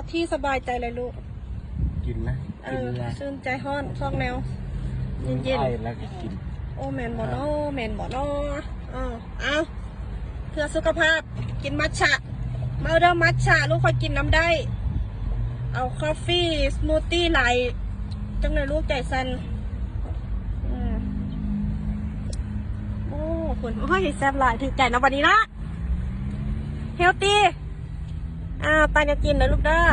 เอาที่สบายใจเลยลูก กินนะกินละ ชื่นใจฮ้อนซอกแนวเย็น ไอ้แล้วก็กิน ๆโอ้แมนบ่นอแมนบ่นอเอาเพื่อสุขภาพกินมัทฉะมาเริ่มมัทฉะลูกคอยกินน้ำได้เอาคอฟฟี่สมูทตี้ไหลจังเลยลูกใจสันโอ้คุณโอ้ยแซ่บหลายถึงใจนะวันนี้นะเฮลตี้ตาจะกินนะลูกเด้อ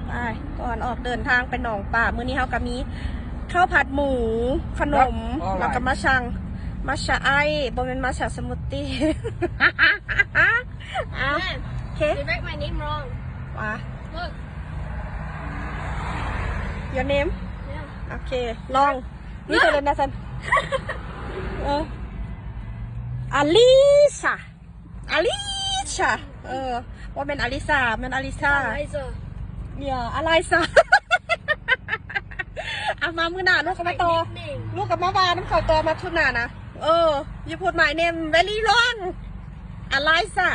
ไปก่อนออกเดินทางไปหนองป่ามื้อนี้เฮาก็มีข้าวผัดหมูขนมแล้วก็มาชาไอบ่แม่นมาชาสมูทตี้ โอเค You write my name wrong. ว่ะ Look. your name Yeah. โอเคลองนี่จะเล่นนะซันอลิซาว่าเป็นอลิซาเป็นอลิซา Eliza. เนี่ยอะไรซะ เอามามือหน้าลูกกับมาโต Nickname. ลูกกับมาบาน้ำเขาโตมาชุดหน้านะyou put my name very wrong อะไรซะ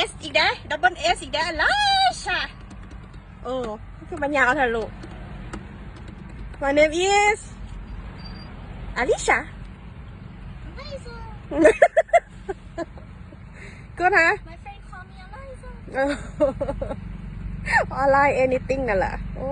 S อีกได้ double S อีกได้อะไรซะคือมันยาวเถอะลูก my name is Alicia Eliza. good ฮะ My friend called me Eliza. ออนไลน์ anything นั่นแหละโอ้